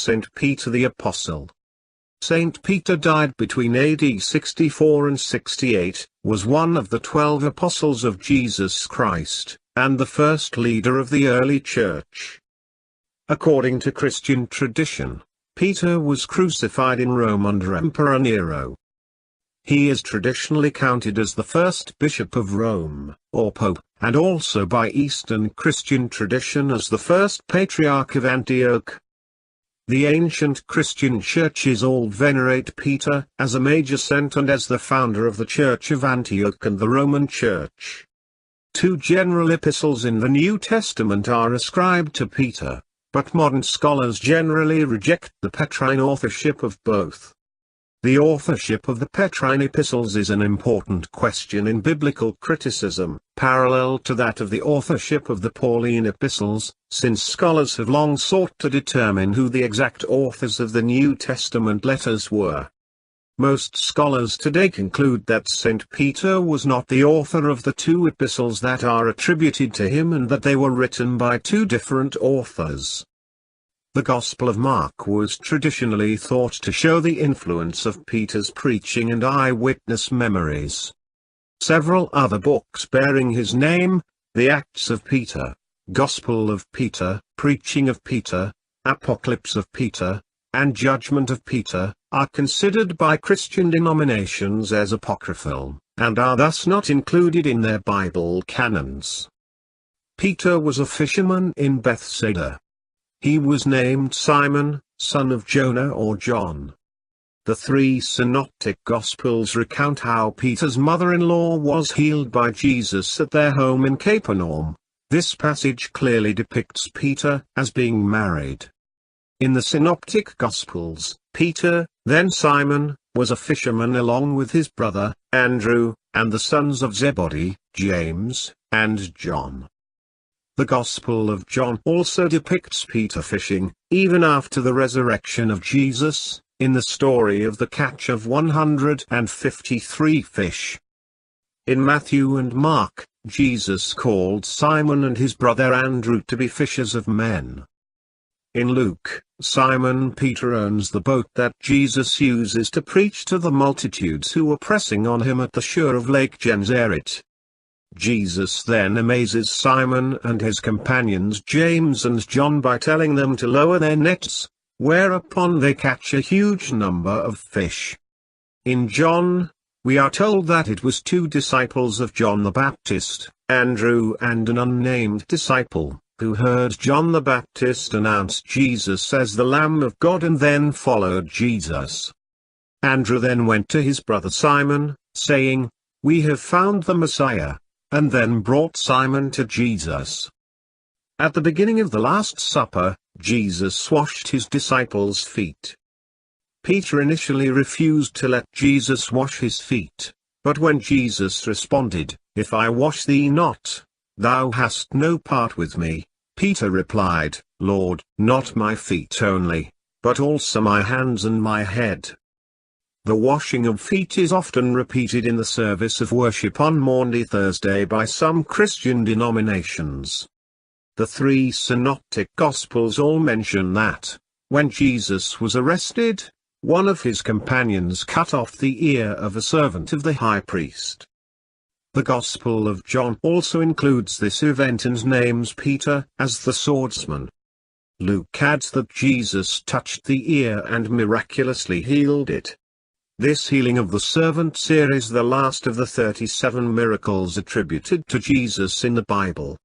St. Peter the Apostle. St. Peter died between AD 64 and 68, was one of the 12 apostles of Jesus Christ, and the first leader of the early church. According to Christian tradition, Peter was crucified in Rome under Emperor Nero. He is traditionally counted as the first bishop of Rome, or pope, and also by Eastern Christian tradition as the first patriarch of Antioch. The ancient Christian churches all venerate Peter as a major saint and as the founder of the Church of Antioch and the Roman Church. 2 general epistles in the New Testament are ascribed to Peter, but modern scholars generally reject the Petrine authorship of both. The authorship of the Petrine epistles is an important question in biblical criticism, parallel to that of the authorship of the Pauline epistles, since scholars have long sought to determine who the exact authors of the New Testament letters were. Most scholars today conclude that St. Peter was not the author of the 2 epistles that are attributed to him and that they were written by 2 different authors. The Gospel of Mark was traditionally thought to show the influence of Peter's preaching and eyewitness memories. Several other books bearing his name, the Acts of Peter, Gospel of Peter, Preaching of Peter, Apocalypse of Peter, and Judgment of Peter, are considered by Christian denominations as apocryphal, and are thus not included in their Bible canons. Peter was a fisherman in Bethsaida. He was named Simon, son of Jonah or John. The 3 synoptic Gospels recount how Peter's mother-in-law was healed by Jesus at their home in Capernaum. This passage clearly depicts Peter as being married. In the synoptic Gospels, Peter, then Simon, was a fisherman along with his brother, Andrew, and the sons of Zebedee, James, and John. The Gospel of John also depicts Peter fishing, even after the resurrection of Jesus, in the story of the catch of 153 fish. In Matthew and Mark, Jesus called Simon and his brother Andrew to be fishers of men. In Luke, Simon Peter owns the boat that Jesus uses to preach to the multitudes who were pressing on him at the shore of Lake Gennesaret. Jesus then amazes Simon and his companions James and John by telling them to lower their nets, whereupon they catch a huge number of fish. In John, we are told that it was 2 disciples of John the Baptist, Andrew and an unnamed disciple, who heard John the Baptist announce Jesus as the Lamb of God and then followed Jesus. Andrew then went to his brother Simon, saying, "We have found the Messiah," and then brought Simon to Jesus. At the beginning of the Last Supper, Jesus washed his disciples' feet. Peter initially refused to let Jesus wash his feet, but when Jesus responded, "If I wash thee not, thou hast no part with me," Peter replied, "Lord, not my feet only, but also my hands and my head." The washing of feet is often repeated in the service of worship on Maundy Thursday by some Christian denominations. The 3 synoptic Gospels all mention that, when Jesus was arrested, one of his companions cut off the ear of a servant of the high priest. The Gospel of John also includes this event and names Peter as the swordsman. Luke adds that Jesus touched the ear and miraculously healed it. This healing of the servant's ear is the last of the 37 miracles attributed to Jesus in the Bible.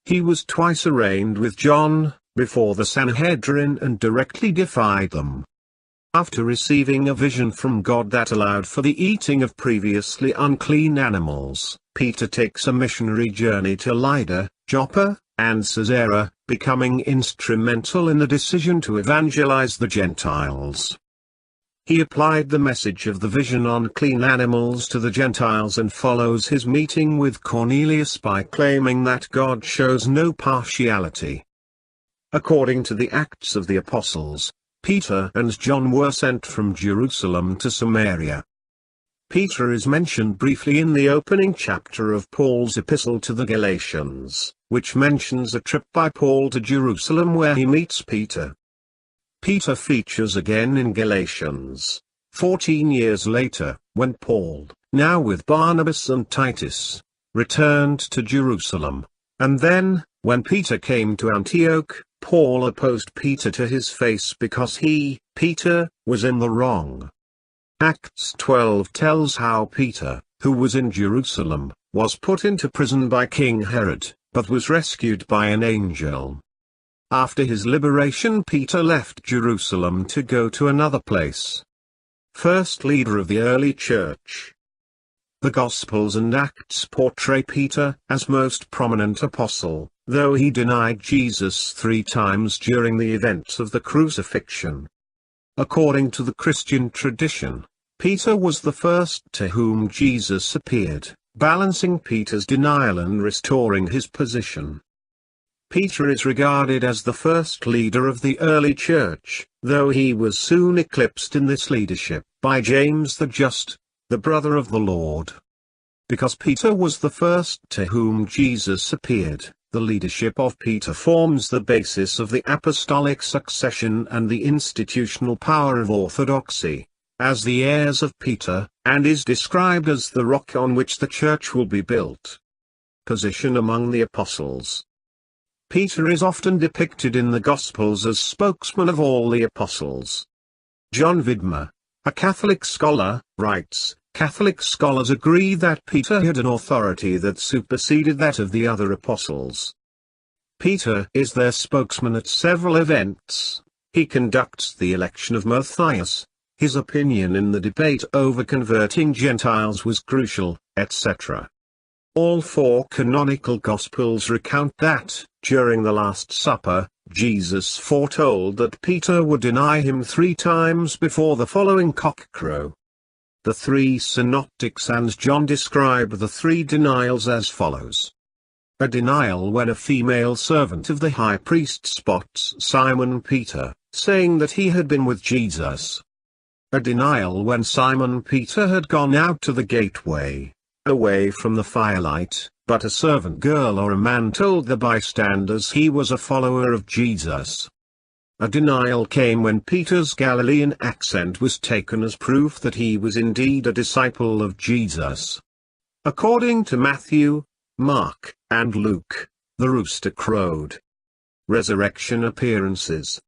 He was twice arraigned with John, before the Sanhedrin, and directly defied them. After receiving a vision from God that allowed for the eating of previously unclean animals, Peter takes a missionary journey to Lydda, Joppa, and Caesarea, becoming instrumental in the decision to evangelize the Gentiles. He applied the message of the vision on clean animals to the Gentiles and follows his meeting with Cornelius by claiming that God shows no partiality. According to the Acts of the Apostles, Peter and John were sent from Jerusalem to Samaria. Peter is mentioned briefly in the opening chapter of Paul's epistle to the Galatians, which mentions a trip by Paul to Jerusalem where he meets Peter. Peter features again in Galatians. 14 years later, when Paul, now with Barnabas and Titus, returned to Jerusalem. And then, when Peter came to Antioch, Paul opposed Peter to his face because he, Peter, was in the wrong. Acts 12 tells how Peter, who was in Jerusalem, was put into prison by King Herod, but was rescued by an angel. After his liberation, Peter left Jerusalem to go to another place. First leader of the early church. The Gospels and Acts portray Peter as most prominent apostle, though he denied Jesus 3 times during the events of the crucifixion. According to the Christian tradition, Peter was the first to whom Jesus appeared, balancing Peter's denial and restoring his position. Peter is regarded as the first leader of the early church, though he was soon eclipsed in this leadership by James the Just, the brother of the Lord. Because Peter was the first to whom Jesus appeared, the leadership of Peter forms the basis of the apostolic succession and the institutional power of orthodoxy, as the heirs of Peter, and is described as the rock on which the church will be built. Position among the apostles. Peter is often depicted in the Gospels as spokesman of all the apostles. John Vidmer, a Catholic scholar, writes, Catholic scholars agree that Peter had an authority that superseded that of the other apostles. Peter is their spokesman at several events. He conducts the election of Matthias. His opinion in the debate over converting Gentiles was crucial, etc. All 4 canonical Gospels recount that, during the Last Supper, Jesus foretold that Peter would deny him 3 times before the following cockcrow. The 3 synoptics and John describe the 3 denials as follows. A denial when a female servant of the high priest spots Simon Peter, saying that he had been with Jesus. A denial when Simon Peter had gone out to the gateway, away from the firelight, but a servant girl or a man told the bystanders he was a follower of Jesus. A denial came when Peter's Galilean accent was taken as proof that he was indeed a disciple of Jesus. According to Matthew, Mark, and Luke, the rooster crowed. Resurrection appearances.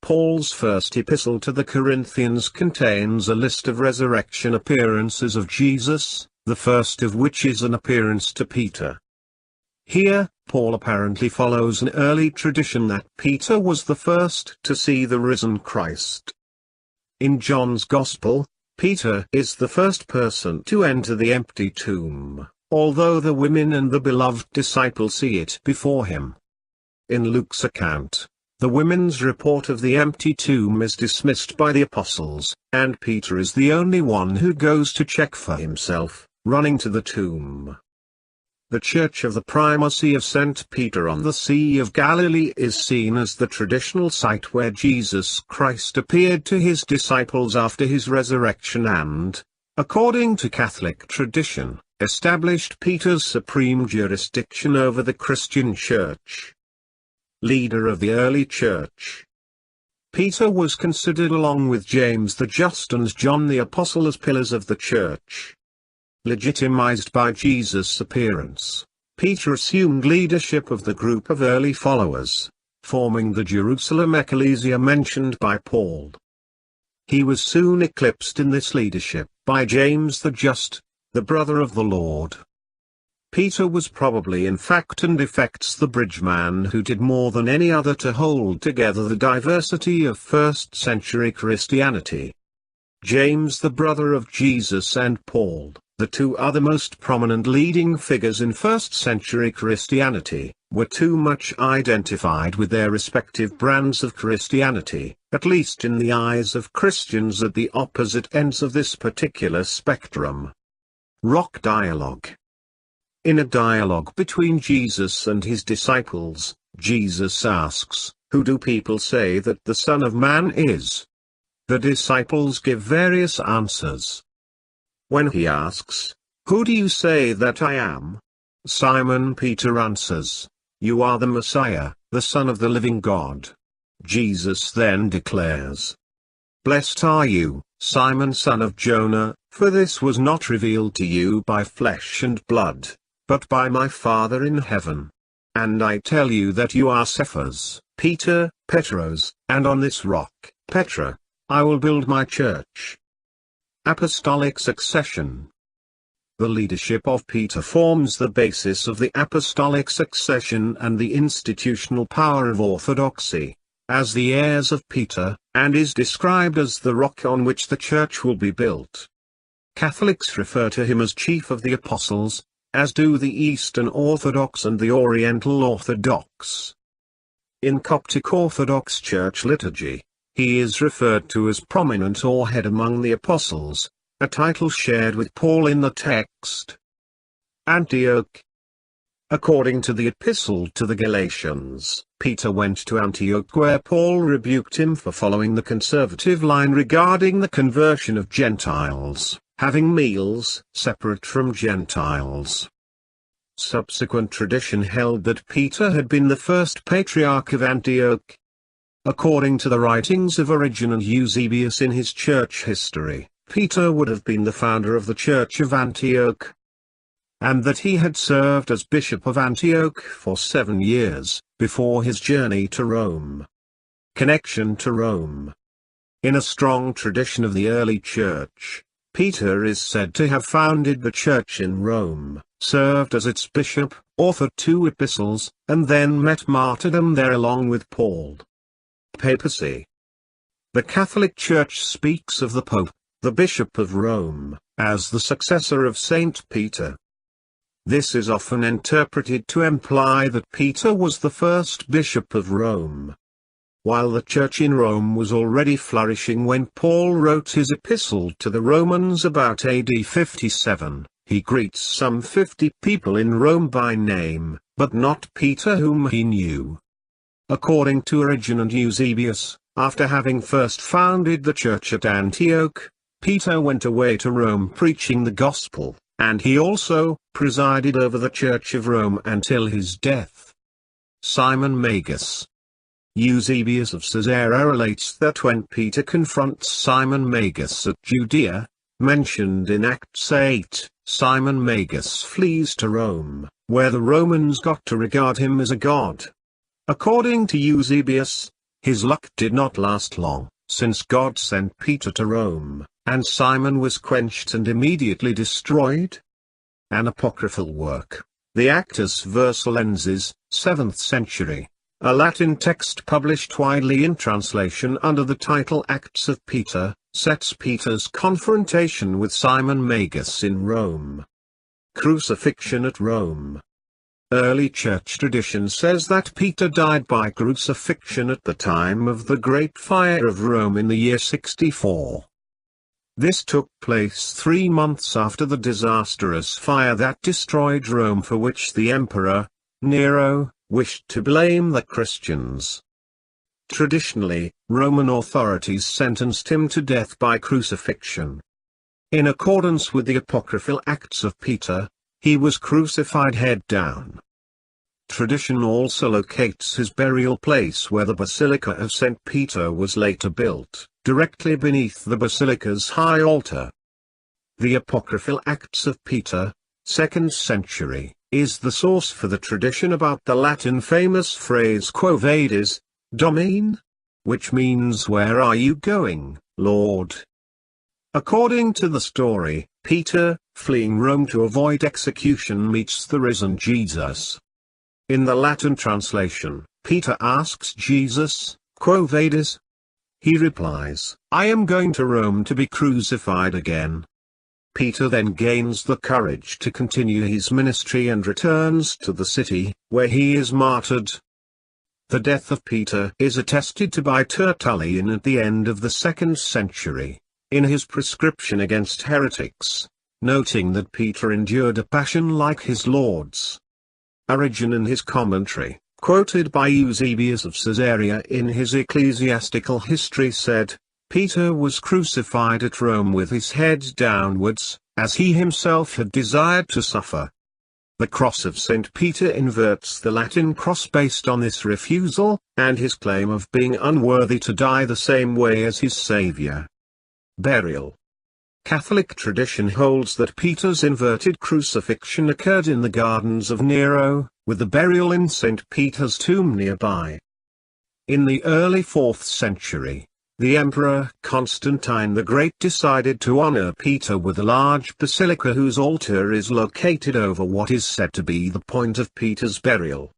Paul's first epistle to the Corinthians contains a list of resurrection appearances of Jesus, the first of which is an appearance to Peter. Here, Paul apparently follows an early tradition that Peter was the first to see the risen Christ. In John's Gospel, Peter is the first person to enter the empty tomb, although the women and the beloved disciple see it before him. In Luke's account, the women's report of the empty tomb is dismissed by the apostles, and Peter is the only one who goes to check for himself, running to the tomb. The Church of the Primacy of St. Peter on the Sea of Galilee is seen as the traditional site where Jesus Christ appeared to his disciples after his resurrection and, according to Catholic tradition, established Peter's supreme jurisdiction over the Christian Church. Leader of the early Church. Peter was considered along with James the Just and John the Apostle as pillars of the Church. Legitimized by Jesus' appearance, Peter assumed leadership of the group of early followers, forming the Jerusalem ecclesia mentioned by Paul. He was soon eclipsed in this leadership by James the Just, the brother of the Lord. Peter was probably in fact and effects the bridge man who did more than any other to hold together the diversity of first-century Christianity. James, the brother of Jesus, and Paul, the 2 other most prominent leading figures in first-century Christianity, were too much identified with their respective brands of Christianity, at least in the eyes of Christians at the opposite ends of this particular spectrum. Rock dialogue. In a dialogue between Jesus and his disciples, Jesus asks, "Who do people say that the Son of Man is?" The disciples give various answers. When he asks, "Who do you say that I am?" Simon Peter answers, "You are the Messiah, the Son of the living God." Jesus then declares, "Blessed are you, Simon son of Jonah, for this was not revealed to you by flesh and blood, but by my Father in heaven. And I tell you that you are Cephas, Peter, Petros, and on this rock, Petra, I will build my church." Apostolic succession. The leadership of Peter forms the basis of the apostolic succession and the institutional power of orthodoxy, as the heirs of Peter, and is described as the rock on which the church will be built. Catholics refer to him as chief of the apostles, as do the Eastern Orthodox and the Oriental Orthodox. In Coptic Orthodox Church liturgy, he is referred to as prominent or head among the apostles, a title shared with Paul in the text. Antioch. According to the epistle to the Galatians, Peter went to Antioch where Paul rebuked him for following the conservative line regarding the conversion of Gentiles, having meals separate from Gentiles. Subsequent tradition held that Peter had been the first patriarch of Antioch. According to the writings of Origen and Eusebius in his church history, Peter would have been the founder of the Church of Antioch, and that he had served as Bishop of Antioch for 7 years, before his journey to Rome. Connection to Rome. In a strong tradition of the early Church, Peter is said to have founded the Church in Rome, served as its bishop, authored 2 epistles, and then met martyrdom there along with Paul. Papacy. The Catholic Church speaks of the Pope, the Bishop of Rome, as the successor of Saint Peter. This is often interpreted to imply that Peter was the first bishop of Rome. While the church in Rome was already flourishing when Paul wrote his epistle to the Romans about AD 57, he greets some 50 people in Rome by name, but not Peter whom he knew. According to Origen and Eusebius, after having first founded the church at Antioch, Peter went away to Rome preaching the gospel, and he also presided over the Church of Rome until his death. Simon Magus. Eusebius of Caesarea relates that when Peter confronts Simon Magus at Judea, mentioned in Acts 8, Simon Magus flees to Rome, where the Romans got to regard him as a god. According to Eusebius, his luck did not last long, since God sent Peter to Rome, and Simon was quenched and immediately destroyed. An apocryphal work, the Actus Versalensis, 7th century, a Latin text published widely in translation under the title Acts of Peter, sets Peter's confrontation with Simon Magus in Rome. Crucifixion at Rome. Early church tradition says that Peter died by crucifixion at the time of the Great Fire of Rome in the year 64. This took place 3 months after the disastrous fire that destroyed Rome, for which the emperor, Nero, wished to blame the Christians. Traditionally, Roman authorities sentenced him to death by crucifixion. In accordance with the apocryphal Acts of Peter, he was crucified head down. Tradition also locates his burial place where the Basilica of St. Peter was later built, directly beneath the basilica's high altar. The apocryphal Acts of Peter, 2nd century, is the source for the tradition about the Latin famous phrase Quo vadis, Domine? Which means where are you going, Lord? According to the story, Peter, fleeing Rome to avoid execution, meets the risen Jesus. In the Latin translation, Peter asks Jesus, Quo vadis? He replies, I am going to Rome to be crucified again. Peter then gains the courage to continue his ministry and returns to the city, where he is martyred. The death of Peter is attested to by Tertullian at the end of the 2nd century, in his prescription against heretics, noting that Peter endured a passion like his Lord's. Origen in his commentary, quoted by Eusebius of Caesarea in his ecclesiastical history, said, Peter was crucified at Rome with his head downwards, as he himself had desired to suffer. The cross of St. Peter inverts the Latin cross based on this refusal, and his claim of being unworthy to die the same way as his Saviour. Burial. Catholic tradition holds that Peter's inverted crucifixion occurred in the gardens of Nero, with the burial in St. Peter's tomb nearby. In the early 4th century, the Emperor Constantine the Great decided to honor Peter with a large basilica whose altar is located over what is said to be the point of Peter's burial.